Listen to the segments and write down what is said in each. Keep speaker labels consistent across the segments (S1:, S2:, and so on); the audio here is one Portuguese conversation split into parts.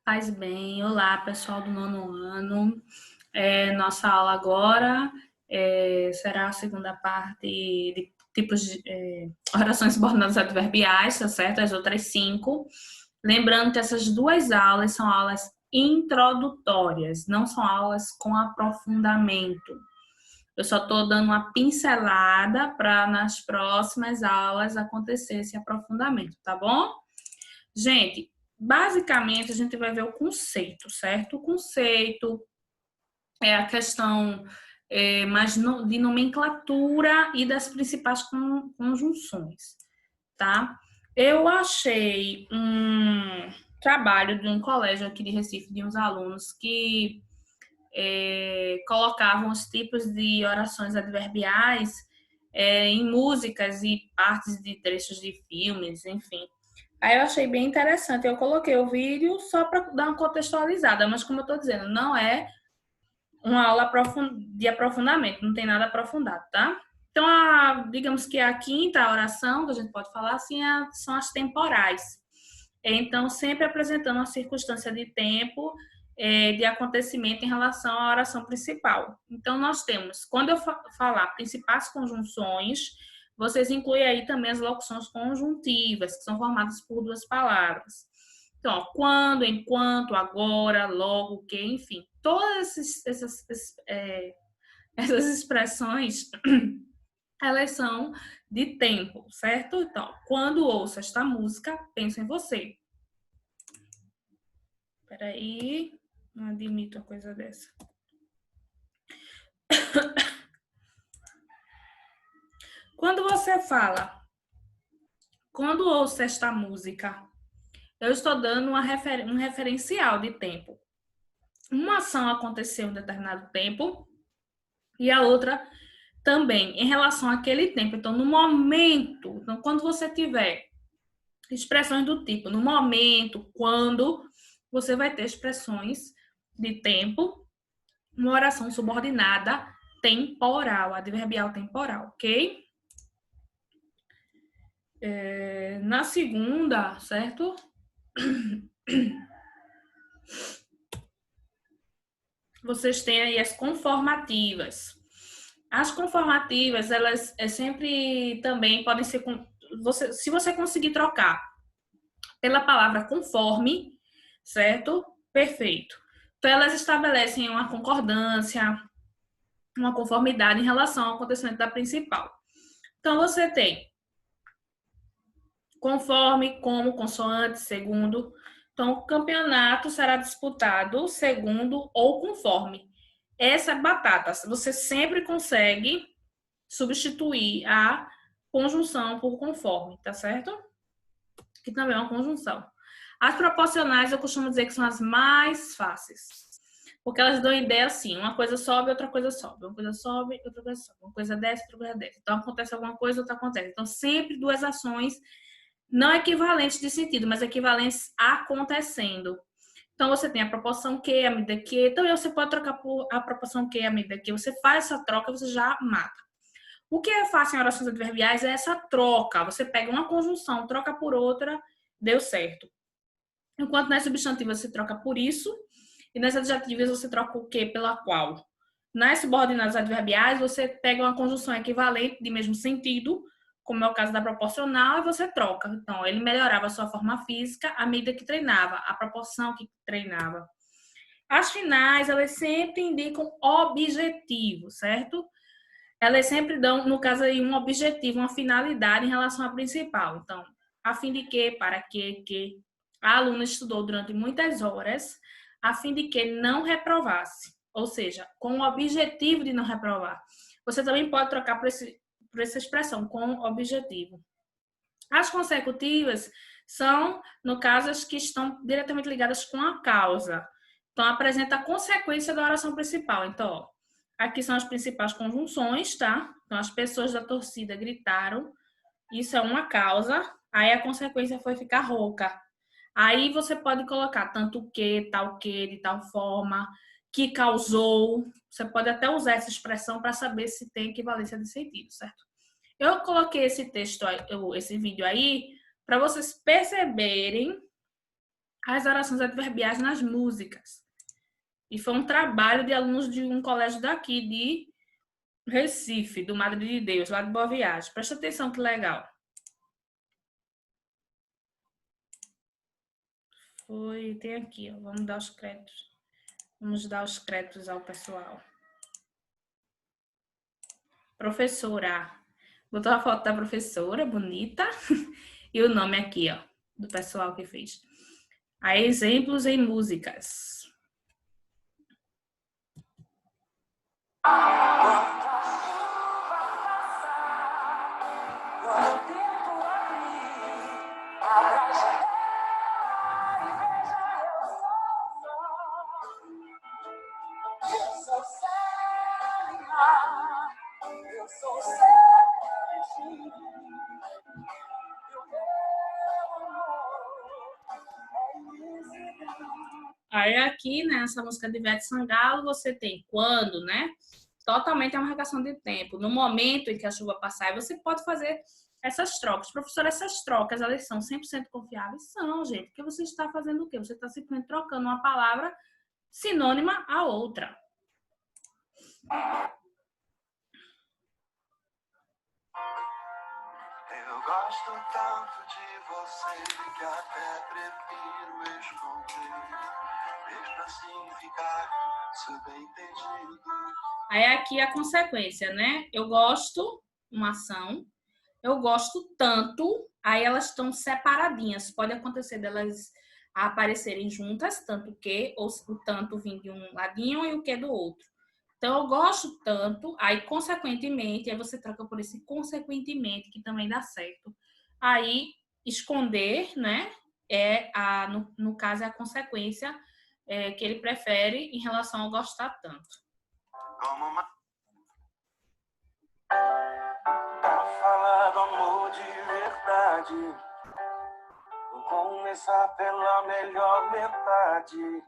S1: Faz bem. Olá, pessoal do nono ano. Nossa aula agora será a segunda parte de tipos de orações subordinadas adverbiais, tá certo? As outras 5. Lembrando que essas duas aulas são aulas introdutórias, não são aulas com aprofundamento. Eu só estou dando uma pincelada para nas próximas aulas acontecer esse aprofundamento, tá bom? Gente, basicamente a gente vai ver o conceito, certo? O conceito é a questão mais de nomenclatura e das principais conjunções, tá? Eu achei um trabalho de um colégio aqui de Recife, de uns alunos que colocavam os tipos de orações adverbiais em músicas e partes de trechos de filmes, enfim. Aí eu achei bem interessante. Eu coloquei o vídeo só para dar uma contextualizada, mas como eu estou dizendo, não é uma aula de aprofundamento, não tem nada aprofundado, tá? Então, digamos que a quinta oração, que a gente pode falar assim, são as temporais. Então, sempre apresentando uma circunstância de tempo, de acontecimento em relação à oração principal. Então, nós temos, quando eu falar principais conjunções, vocês incluem aí também as locuções conjuntivas, que são formadas por duas palavras. Então, ó, quando, enquanto, agora, logo, que, enfim, todas essas expressões, elas são de tempo, certo? Então, quando ouço esta música, penso em você. Peraí, não admito uma coisa dessa. Quando você fala, quando ouço esta música, eu estou dando um referencial de tempo. Uma ação aconteceu em um determinado tempo e a outra também em relação àquele tempo. Então, no momento, então, quando você tiver expressões do tipo no momento, quando, você vai ter expressões de tempo, uma oração subordinada temporal, adverbial temporal, ok? Na segunda, certo? Vocês têm aí as conformativas. As conformativas, elas sempre também podem ser... se você conseguir trocar pela palavra conforme, certo? Perfeito. Então, elas estabelecem uma concordância, uma conformidade em relação ao acontecimento da principal. Então, você tem conforme, como, consoante, segundo. Então, o campeonato será disputado segundo ou conforme. Essa batata, você sempre consegue substituir a conjunção por conforme, tá certo? Que também é uma conjunção. As proporcionais, eu costumo dizer que são as mais fáceis. Porque elas dão ideia assim, uma coisa sobe, outra coisa sobe. Uma coisa sobe, outra coisa sobe. Uma coisa desce, outra coisa desce. Então, acontece alguma coisa, outra acontece. Então, sempre duas ações não equivalentes de sentido, mas equivalentes acontecendo. Então, você tem a proporção Q, a medida Q. Então, você pode trocar por a proporção Q, a medida Q. Você faz essa troca, você já mata. O que é fácil em orações adverbiais é essa troca. Você pega uma conjunção, troca por outra, deu certo. Enquanto nas substantivas você troca por isso, e nas adjetivas você troca o que pela qual. Nas subordinadas adverbiais, você pega uma conjunção equivalente de mesmo sentido, como é o caso da proporcional, e você troca. Então, ele melhorava a sua forma física à medida que treinava, a proporção que treinava. As finais, elas sempre indicam objetivo, certo? Elas sempre dão, no caso aí, um objetivo, uma finalidade em relação à principal. Então, a fim de que, para que a aluna estudou durante muitas horas, a fim de que não reprovasse. Ou seja, com o objetivo de não reprovar. Você também pode trocar por essa expressão, com objetivo. As consecutivas são, no caso, as que estão diretamente ligadas com a causa. Então, apresenta a consequência da oração principal. Então, ó, aqui são as principais conjunções, tá? Então, as pessoas da torcida gritaram. Isso é uma causa. Aí, a consequência foi ficar rouca. Aí, você pode colocar tanto o que, tal que, de tal forma, que causou. Você pode até usar essa expressão para saber se tem equivalência de sentido, certo? Eu coloquei esse texto, esse vídeo aí, para vocês perceberem as orações adverbiais nas músicas. E foi um trabalho de alunos de um colégio daqui, de Recife, do Madre de Deus, lá de Boa Viagem. Presta atenção que legal. Tem aqui, ó. Vamos dar os créditos. Vamos dar os créditos ao pessoal. Professora. Botou a foto da professora, bonita. E o nome aqui, ó, do pessoal que fez. Aí, exemplos em músicas. Aí aqui, nessa música de Ivete Sangalo, você tem quando, né? Totalmente é uma marcação de tempo. No momento em que a chuva passar, você pode fazer essas trocas. Professor, essas trocas, elas são 100% confiáveis? São, gente. Porque você está fazendo o quê? Você está simplesmente trocando uma palavra sinônima a outra.
S2: Eu gosto tanto de você que até prefiro esconder. Deixa assim ficar subentendido.
S1: Aí aqui a consequência, né? Eu gosto, uma ação. Eu gosto tanto, aí elas estão separadinhas. Pode acontecer delas aparecerem juntas, tanto que, ou o tanto vir de um ladinho e o que do outro. Então, eu gosto tanto, aí, consequentemente, aí você troca por esse consequentemente, que também dá certo. Aí, esconder, né, no caso, é a consequência que ele prefere em relação ao gostar tanto.
S2: Pra falar do amor de verdade, vou começar pela melhor metade.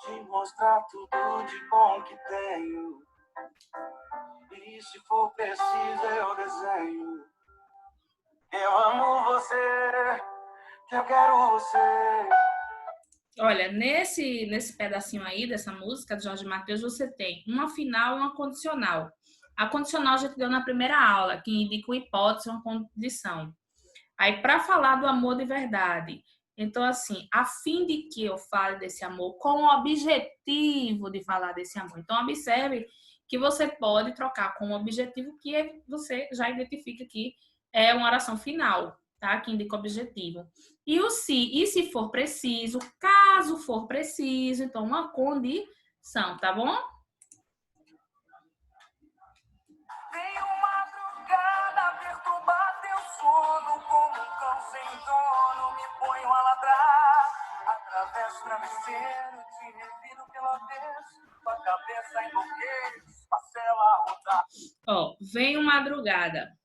S2: Te mostrar tudo de bom que tenho. E se for preciso eu desenho. Eu amo você, que eu quero você.
S1: Olha, nesse pedacinho aí dessa música de Jorge Mateus, você tem uma final e uma condicional. A condicional já te deu na primeira aula, que indica uma hipótese, uma condição. Aí, para falar do amor de verdade, então, assim, a fim de que eu fale desse amor, com o objetivo de falar desse amor. Então, observe que você pode trocar com o objetivo que você já identifica que é uma oração final, tá? Que indica o objetivo. E o e se for preciso, caso for preciso, então, uma condição, tá bom?
S2: Veio madrugada perturbar teu sono, como um cão sem dono, me ponho a ladrar. Atravesso o travesseiro, te reviro pelo avesso, tua cabeça enlouquece, parcela a rodar.
S1: Ó, vem madrugada.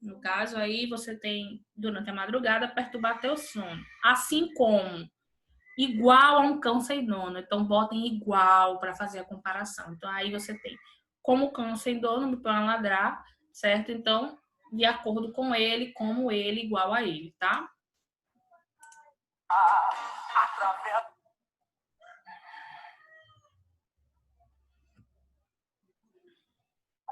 S1: No caso aí, você tem, durante a madrugada, perturbar teu sono. Assim como, igual a um cão sem dono. Então, botem igual para fazer a comparação. Então, aí você tem, como o cão sem dono, me põe a ladrar, certo? Então, de acordo com ele, como ele, igual a ele, tá?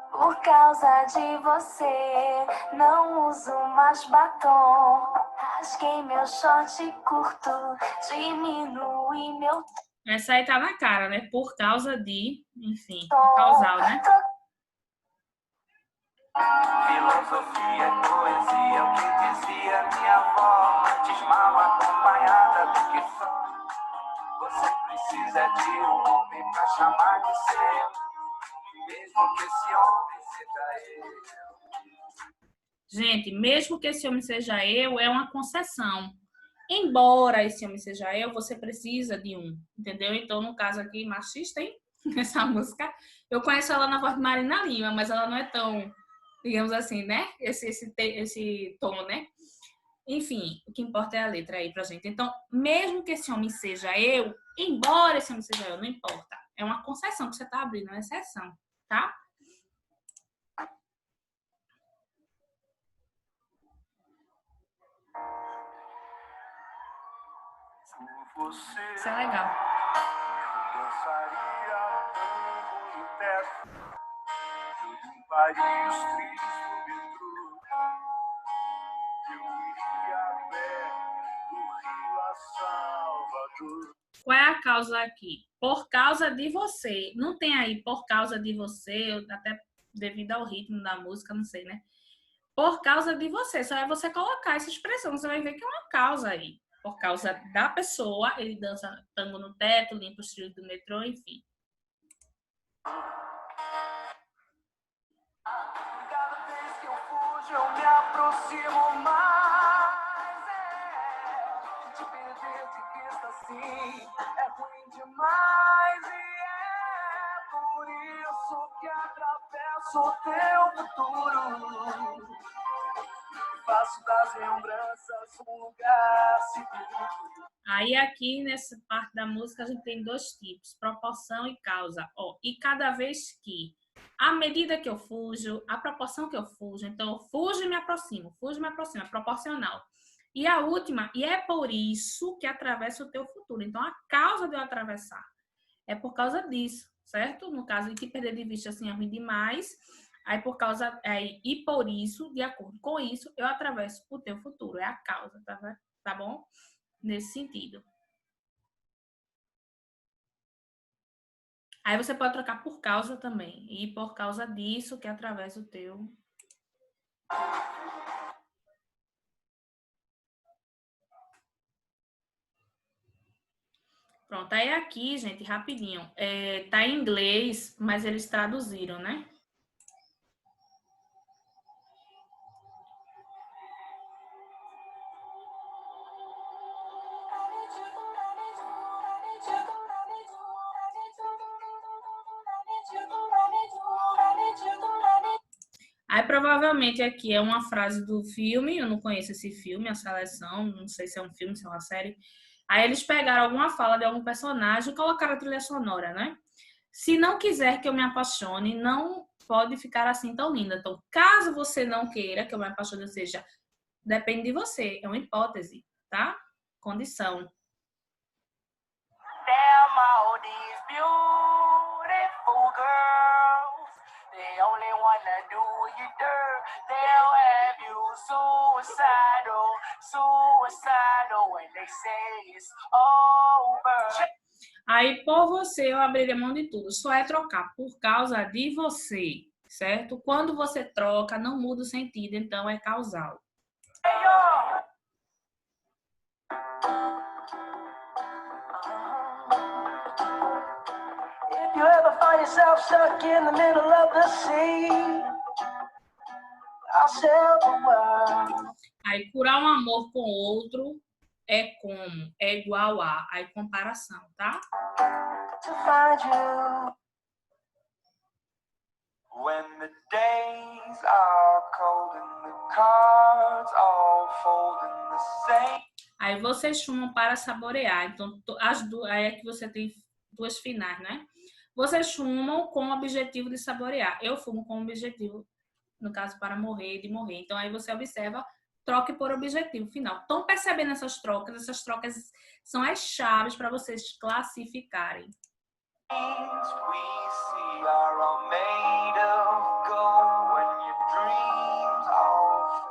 S2: Por causa de você, não uso mais batom. Rasguei meu short curto, diminui meu
S1: Essa aí tá na cara, né? Por causa de, enfim, é causal, né?
S2: Filosofia, poesia, o que dizia minha avó, antes mal acompanhada do que só. Você precisa de um homem pra chamar de seu, mesmo que esse homem seja eu.
S1: Gente, mesmo que esse homem seja eu, é uma concessão. Embora esse homem seja eu, você precisa de um, entendeu? Então, no caso aqui, machista, hein? Essa música. Eu conheço ela na voz de Marina Lima, mas ela não é tão, digamos assim, né? Esse tom, né? Enfim, o que importa é a letra aí pra gente. Então, mesmo que esse homem seja eu, embora esse homem seja eu, não importa. É uma concessão que você tá abrindo, é uma exceção, tá? Isso é legal.
S2: Dançaria tango no teto, em Paris, trilhos no metrô. Eu iria a pé do Rio a Salvador.
S1: Qual é a causa aqui? Por causa de você. Não tem aí por causa de você, até devido ao ritmo da música, não sei, né? Por causa de você. Só é você colocar essa expressão. Você vai ver que é uma causa aí. Por causa da pessoa, ele dança tango no teto, limpa os trilhos do metrô, enfim.
S2: Cada vez que eu fujo, eu me aproximo mais. Te perder de vista assim é ruim demais. E é por isso que atravesso o teu futuro. Faço das lembranças um lugar seguro.
S1: Aí aqui nessa parte da música a gente tem dois tipos, proporção e causa. Ó, e cada vez que, à medida que eu fujo, a proporção que eu fujo, então eu fujo e me aproximo, é proporcional. E a última, e é por isso que atravessa o teu futuro. Então a causa de eu atravessar é por causa disso, certo? No caso, de perder de vista assim é ruim demais. Aí por causa, e por isso, de acordo com isso, eu atravesso o teu futuro. É a causa, tá bom? Nesse sentido. Aí você pode trocar por causa também. E por causa disso que atravessa o teu. Pronto, aí aqui, gente, rapidinho. Tá em inglês, mas eles traduziram, né? Aí provavelmente aqui é uma frase do filme, eu não conheço esse filme, a seleção, não sei se é um filme, se é uma série. Aí eles pegaram alguma fala de algum personagem e colocaram a trilha sonora, né? Se não quiser que eu me apaixone, não pode ficar assim tão linda. Então, caso você não queira que eu me apaixone, ou seja, depende de você, é uma hipótese, tá? Condição.
S2: Damn all these beautiful girls, they only wanna do you dirt. They'll have you suicidal when they say it's over.
S1: Aí, por você, eu abriria mão de tudo. Só é trocar por causa de você, certo? Quando você troca, não muda o sentido, então é causal.
S2: Hey, yo. If you ever find yourself stuck in the middle of the sea, I'll sail the world.
S1: Aí, curar um amor com outro é como? É igual a. Aí, comparação, tá?
S2: To find you. When the days are cold and the cards all fold in the same.
S1: Aí, vocês fumam para saborear. Então, aí é que você tem duas finais, né? Vocês fumam com o objetivo de saborear. Eu fumo com o objetivo, no caso, para morrer, de morrer. Então, aí você observa, troque por objetivo final. Estão percebendo essas trocas? Essas trocas são as chaves para vocês classificarem.
S2: We see are all made of gold when your dreams all fail.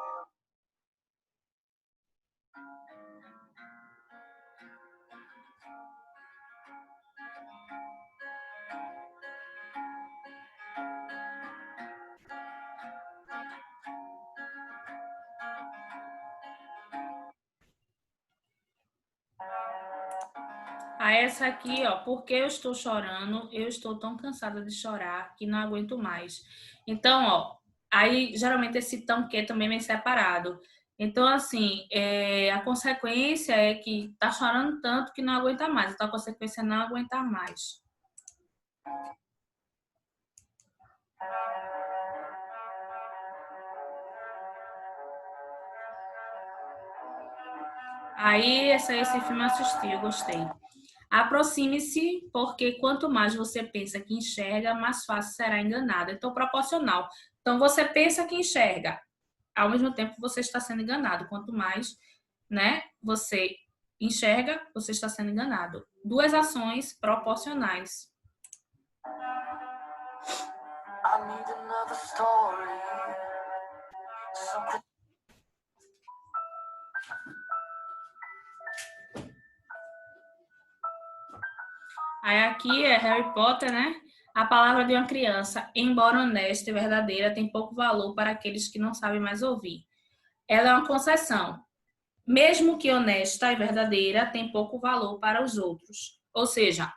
S1: Aí essa aqui, ó, porque eu estou chorando, eu estou tão cansada de chorar que não aguento mais. Então, ó, aí geralmente esse tão que também vem separado. Então, assim, a consequência é que tá chorando tanto que não aguenta mais. Então, a consequência é não aguentar mais. Aí, esse filme eu assisti, eu gostei. Aproxime-se, porque quanto mais você pensa que enxerga, mais fácil será enganado. Então, proporcional. Então, você pensa que enxerga, ao mesmo tempo você está sendo enganado. Quanto mais, né, você Enxerga? Você está sendo enganado. Duas ações proporcionais.
S2: I need another story. Something.
S1: Aí aqui é Harry Potter, né? A palavra de uma criança, embora honesta e verdadeira, tem pouco valor para aqueles que não sabem mais ouvir. Ela é uma concessão. Mesmo que honesta e verdadeira, tem pouco valor para os outros. Ou seja,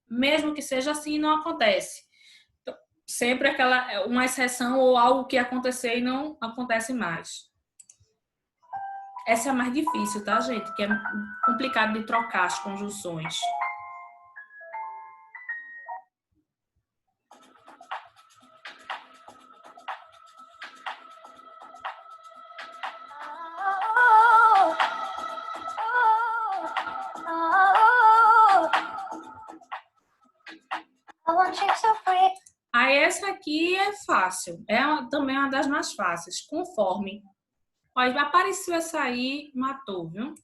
S1: mesmo que seja assim, não acontece. Sempre uma exceção ou algo que acontecer e não acontece mais. Essa é a mais difícil, tá, gente? Que é complicado de trocar as conjunções. Aí essa aqui é fácil. Também uma das mais fáceis. Conforme. Olha, apareceu essa aí, matou, viu?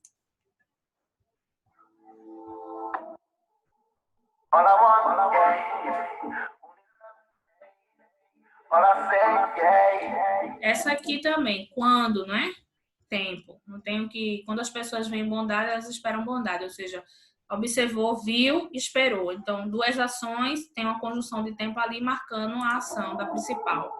S1: Essa aqui também, quando, não é? Tempo. Não tenho que. Quando as pessoas veem bondade, elas esperam bondade. Ou seja, observou, viu, esperou. Então, duas ações, tem uma conjunção de tempo ali marcando a ação da principal.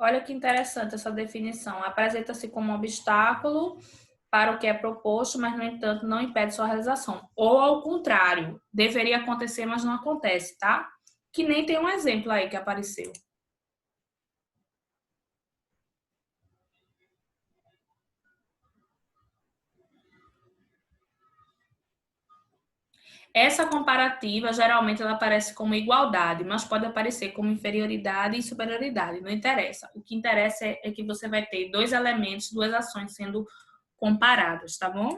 S1: Olha que interessante essa definição. Apresenta-se como um obstáculo para o que é proposto, mas, no entanto, não impede sua realização. Ou, ao contrário, deveria acontecer, mas não acontece, tá? Que nem tem um exemplo aí que apareceu. Essa comparativa, geralmente, ela aparece como igualdade, mas pode aparecer como inferioridade e superioridade, não interessa. O que interessa é que você vai ter dois elementos, duas ações sendo comparadas, tá bom?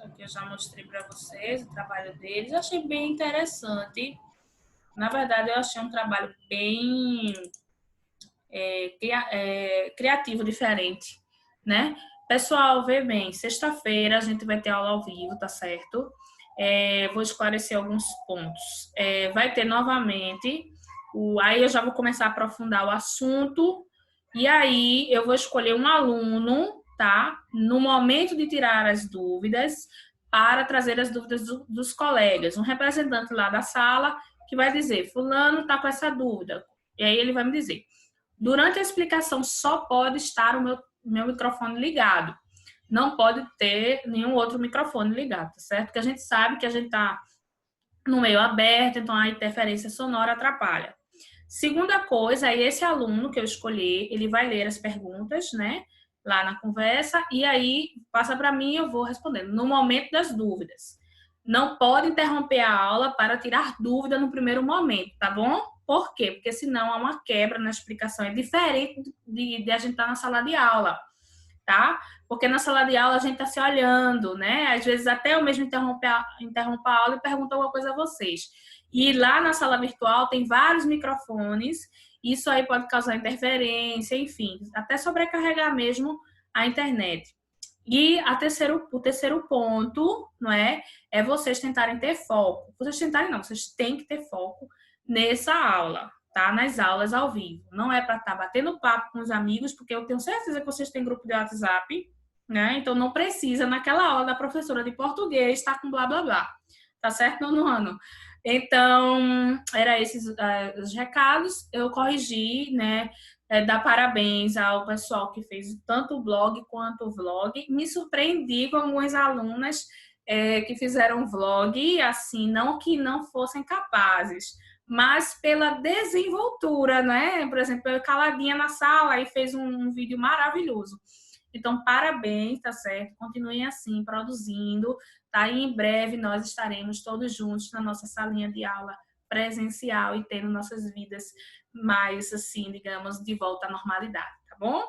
S1: Aqui eu já mostrei para vocês o trabalho deles. Eu achei bem interessante. Na verdade, eu achei um trabalho bem criativo, diferente, né? Pessoal, vê bem, sexta-feira a gente vai ter aula ao vivo, tá certo? Vou esclarecer alguns pontos. Vai ter novamente, aí eu já vou começar a aprofundar o assunto, e aí eu vou escolher um aluno, tá? No momento de tirar as dúvidas, para trazer as dúvidas dos colegas. Um representante lá da sala que vai dizer, fulano tá com essa dúvida. E aí ele vai me dizer, durante a explicação só pode estar o meu microfone ligado. Não pode ter nenhum outro microfone ligado, tá certo? Porque a gente sabe que a gente está no meio aberto, então a interferência sonora atrapalha. Segunda coisa, aí esse aluno que eu escolhi, ele vai ler as perguntas, né? Lá na conversa, e aí passa para mim e eu vou respondendo. No momento das dúvidas. Não pode interromper a aula para tirar dúvida no primeiro momento, tá bom? Por quê? Porque senão há uma quebra na explicação. É diferente de a gente estar na sala de aula, tá? Porque na sala de aula a gente está se olhando, né? Às vezes até eu mesmo interrompa a aula e pergunto alguma coisa a vocês. E lá na sala virtual tem vários microfones, isso aí pode causar interferência, enfim, até sobrecarregar mesmo a internet. E o terceiro ponto, não é? É vocês tentarem ter foco. Vocês tentarem não, vocês têm que ter foco nessa aula, tá? Nas aulas ao vivo. Não é para estar batendo papo com os amigos, porque eu tenho certeza que vocês têm grupo de WhatsApp, né? Então não precisa naquela aula da professora de português estar com blá blá blá. Tá certo, nono ano? Então, era esses os recados. Eu corrigi, né? Dar parabéns ao pessoal que fez tanto o blog quanto o vlog. Me surpreendi com algumas alunas que fizeram vlog, assim, não que não fossem capazes, mas pela desenvoltura, né? Por exemplo, caladinha na sala e fez um vídeo maravilhoso. Então, parabéns, tá certo? Continuem assim, produzindo, tá? E em breve nós estaremos todos juntos na nossa salinha de aula presencial e tendo nossas vidas mais, assim, digamos, de volta à normalidade, tá bom?